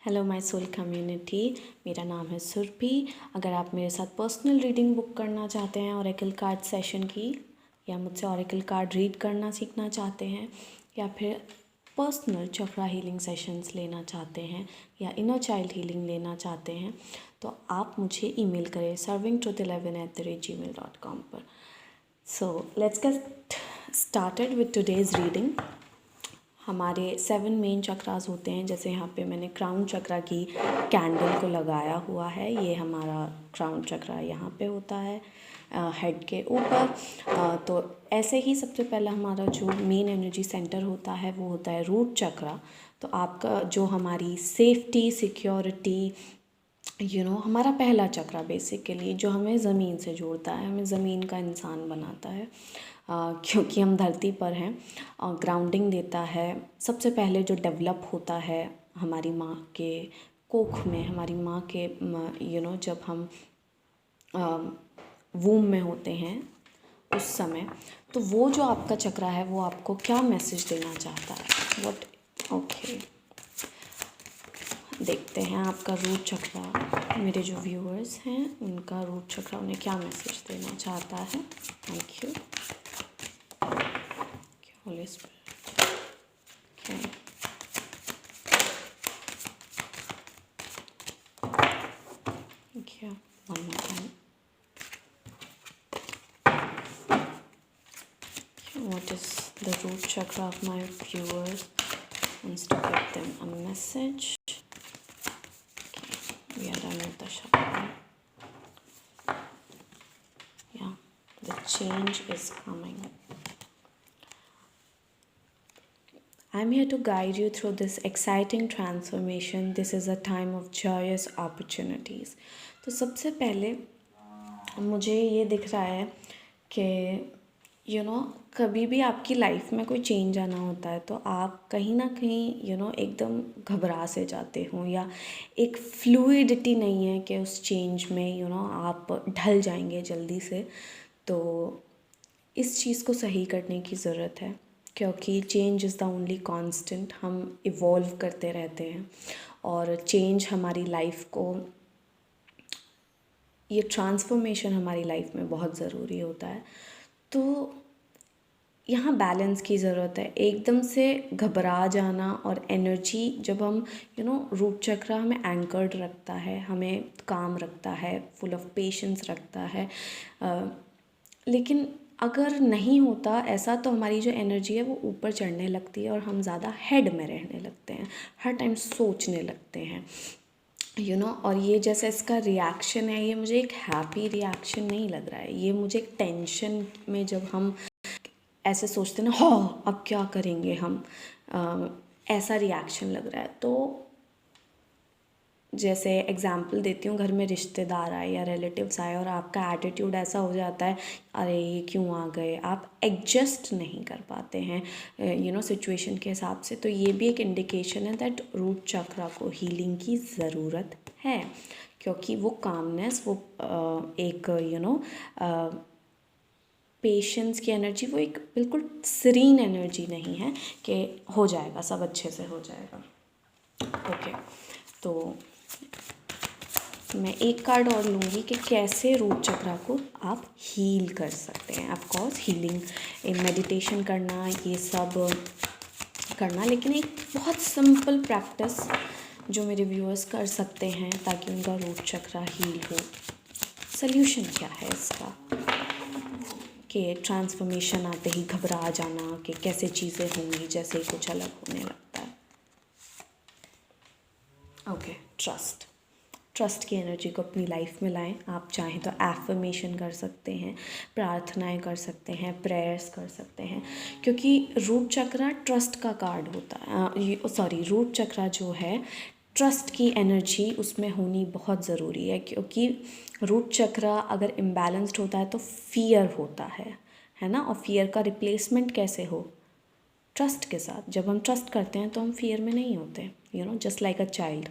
Hello my soul community, मेरा नाम है सुरभि। अगर आप मेरे साथ पर्सनल रीडिंग बुक करना चाहते हैं ओरेकल कार्ड सेशन की, या मुझसे ओरेकल कार्ड रीड करना सीखना चाहते हैं, या फिर पर्सनल चक्रा हीलिंग सेशंस लेना चाहते हैं, या इनर चाइल्ड हीलिंग लेना चाहते हैं, तो आप मुझे ईमेल करें servingtruth11@gmail.com पर। So let's get started with today's reading. हमारे 7 मेन चक्रास होते हैं। जैसे यहाँ पे मैंने क्राउन चक्रा की कैंडल को लगाया हुआ है। ये हमारा क्राउन चक्रा यहाँ पे होता है हेड के ऊपर। तो ऐसे ही सबसे पहला हमारा जो मेन एनर्जी सेंटर होता है वो होता है रूट चक्रा। तो आपका जो हमारी सेफ्टी, सिक्योरिटी, हमारा पहला चक्रा बेसिकली जो हमें ज़मीन से जोड़ता है, हमें ज़मीन का इंसान बनाता है, क्योंकि हम धरती पर हैं। ग्राउंडिंग देता है। सबसे पहले जो डेवलप होता है हमारी माँ के कोख में, हमारी माँ के जब हम वूम में होते हैं उस समय, तो वो जो आपका चक्रा है वो आपको क्या मैसेज देना चाहता है, ओके देखते हैं आपका रूट चक्रा। मेरे जो व्यूअर्स हैं उनका रूट चक्रा उन्हें क्या मैसेज देना चाहता है। Thank you Holi spirit. Okay, thank you. One more time. What is the root chakra of my viewers? Wants to give them a message. We are done with the chakra. Yeah, the change is coming. I'm here to guide you through this exciting transformation. This is a time of joyous opportunities. तो सबसे पहले मुझे ये दिख रहा है कि कभी भी आपकी लाइफ में कोई चेंज आना होता है तो आप कहीं ना कहीं एकदम घबरा से जाते हो, या एक फ्लूइडिटी नहीं है कि उस चेंज में आप ढल जाएंगे जल्दी से। तो इस चीज़ को सही करने की ज़रूरत है, क्योंकि change is the only constant. हम इवॉल्व करते रहते हैं और चेंज हमारी लाइफ को, ये ट्रांसफॉर्मेशन हमारी लाइफ में बहुत ज़रूरी होता है। तो यहाँ बैलेंस की ज़रूरत है। एकदम से घबरा जाना और एनर्जी, जब हम रूट चक्रा हमें एंकर्ड रखता है, हमें काम रखता है, फुल ऑफ पेशेंस रखता है, लेकिन अगर नहीं होता ऐसा तो हमारी जो एनर्जी है वो ऊपर चढ़ने लगती है और हम ज़्यादा हेड में रहने लगते हैं, हर टाइम सोचने लगते हैं और ये जैसे इसका रिएक्शन है, ये मुझे एक हैप्पी रिएक्शन नहीं लग रहा है। ये मुझे एक टेंशन में, जब हम ऐसे सोचते हैं ना, हाँ अब क्या करेंगे हम, ऐसा रिएक्शन लग रहा है। तो जैसे एग्ज़ाम्पल देती हूँ, घर में रिश्तेदार आए या रिलेटिव्स आए और आपका एटीट्यूड ऐसा हो जाता है, अरे ये क्यों आ गए, आप एडजस्ट नहीं कर पाते हैं सिचुएशन के हिसाब से। तो ये भी एक इंडिकेशन है दैट रूट चक्रा को हीलिंग की ज़रूरत है, क्योंकि वो कामनेस, वो एक पेशेंस की एनर्जी, वो एक बिल्कुल सीरीन एनर्जी नहीं है कि हो जाएगा, सब अच्छे से हो जाएगा। ओके, तो मैं एक कार्ड और लूँगी कि कैसे रूट चक्रा को आप हील कर सकते हैं। ऑफ कोर्स हीलिंग, मेडिटेशन करना, ये सब करना, लेकिन एक बहुत सिंपल प्रैक्टिस जो मेरे व्यूअर्स कर सकते हैं ताकि उनका रूट चक्रा हील हो। सल्यूशन क्या है इसका, कि ट्रांसफॉर्मेशन आते ही घबरा जाना कि कैसे चीज़ें होंगी, जैसे ही कुछ अलग होने लगता है। ओके, ट्रस्ट की एनर्जी को अपनी लाइफ में लाएं। आप चाहें तो एफर्मेशन कर सकते हैं, प्रार्थनाएं कर सकते हैं, प्रेयर्स कर सकते हैं, क्योंकि रूट चक्रा ट्रस्ट का कार्ड होता है। रूट चक्रा जो है, ट्रस्ट की एनर्जी उसमें होनी बहुत ज़रूरी है, क्योंकि रूट चक्रा अगर इम्बैलेंस्ड होता है तो फियर होता है ना। और फियर का रिप्लेसमेंट कैसे हो, ट्रस्ट के साथ। जब हम ट्रस्ट करते हैं तो हम फियर में नहीं होते, जस्ट लाइक अ चाइल्ड।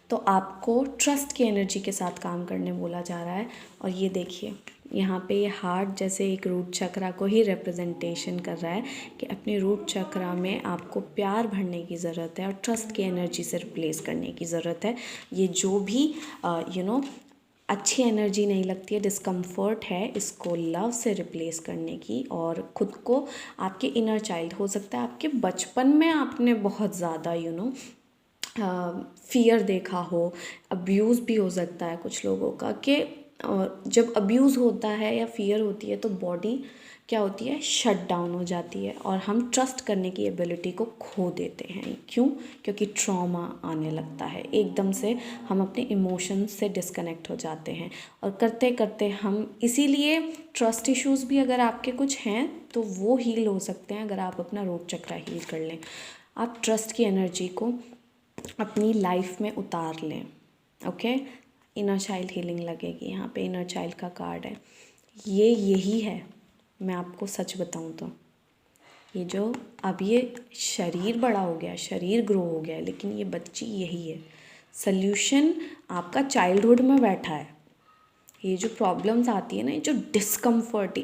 तो आपको ट्रस्ट की एनर्जी के साथ काम करने बोला जा रहा है। और ये देखिए, यहाँ पे ये हार्ट जैसे एक रूट चक्रा को ही रिप्रेजेंटेशन कर रहा है कि अपने रूट चक्रा में आपको प्यार भरने की ज़रूरत है और ट्रस्ट की एनर्जी से रिप्लेस करने की ज़रूरत है। ये जो भी अच्छी एनर्जी नहीं लगती है, डिस्कम्फर्ट है, इसको लव से रिप्लेस करने की और ख़ुद को आपके इनर चाइल्ड, हो सकता है आपके बचपन में आपने बहुत ज़्यादा फ़ियर देखा हो, अब्यूज़ भी हो सकता है कुछ लोगों का कि जब अब्यूज़ होता है या फ़ियर होती है तो बॉडी क्या होती है, शट डाउन हो जाती है और हम ट्रस्ट करने की एबिलिटी को खो देते हैं। क्यों? क्योंकि ट्रॉमा आने लगता है, एकदम से हम अपने इमोशंस से डिस्कनेक्ट हो जाते हैं और करते करते हम इसीलिए ट्रस्ट इश्यूज़ भी अगर आपके कुछ हैं तो वो हील हो सकते हैं अगर आप अपना रूट चक्रा हील कर लें। आप ट्रस्ट की एनर्जी को अपनी लाइफ में उतार लें। ओके, इनर चाइल्ड हीलिंग लगेगी। यहाँ पे इनर चाइल्ड का कार्ड है, ये यही है। मैं आपको सच बताऊँ तो ये जो अब ये शरीर बड़ा हो गया, शरीर ग्रो हो गया है, लेकिन ये बच्ची यही है। सल्यूशन आपका चाइल्डहुड में बैठा है। ये जो प्रॉब्लम्स आती है ना, ये जो डिस्कम्फर्ट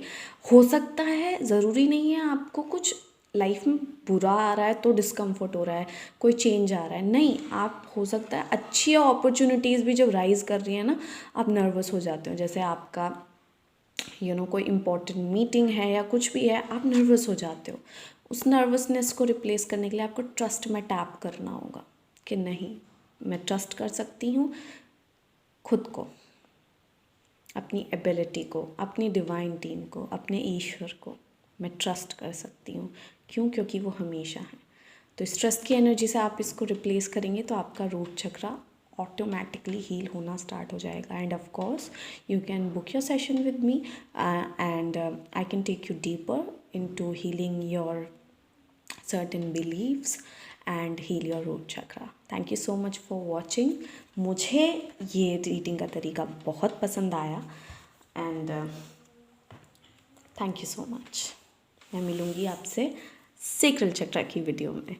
हो सकता है, ज़रूरी नहीं है आपको कुछ लाइफ में बुरा आ रहा है तो डिस्कम्फर्ट हो रहा है, कोई चेंज आ रहा है, नहीं। आप हो सकता है अच्छी अपॉर्चुनिटीज़ भी जब राइज़ कर रही है ना, आप नर्वस हो जाते हो। जैसे आपका कोई इम्पोर्टेंट मीटिंग है या कुछ भी है, आप नर्वस हो जाते हो। उस नर्वसनेस को रिप्लेस करने के लिए आपको ट्रस्ट में टैप करना होगा कि नहीं, मैं ट्रस्ट कर सकती हूँ खुद को, अपनी एबिलिटी को, अपनी डिवाइन टीम को, अपने ईश्वर को मैं ट्रस्ट कर सकती हूँ। क्यों? क्योंकि वो हमेशा है। तो इस ट्रस्ट की एनर्जी से आप इसको रिप्लेस करेंगे तो आपका रूट चक्रा ऑटोमेटिकली हील होना स्टार्ट हो जाएगा। And of course you can book your session with me and I can take you deeper into healing your certain beliefs and heal your root chakra. Thank you so much for watching. मुझे ये reading का तरीका बहुत पसंद आया and thank you so much. मैं मिलूँगी आपसे सेक्रल चक्रा की वीडियो में।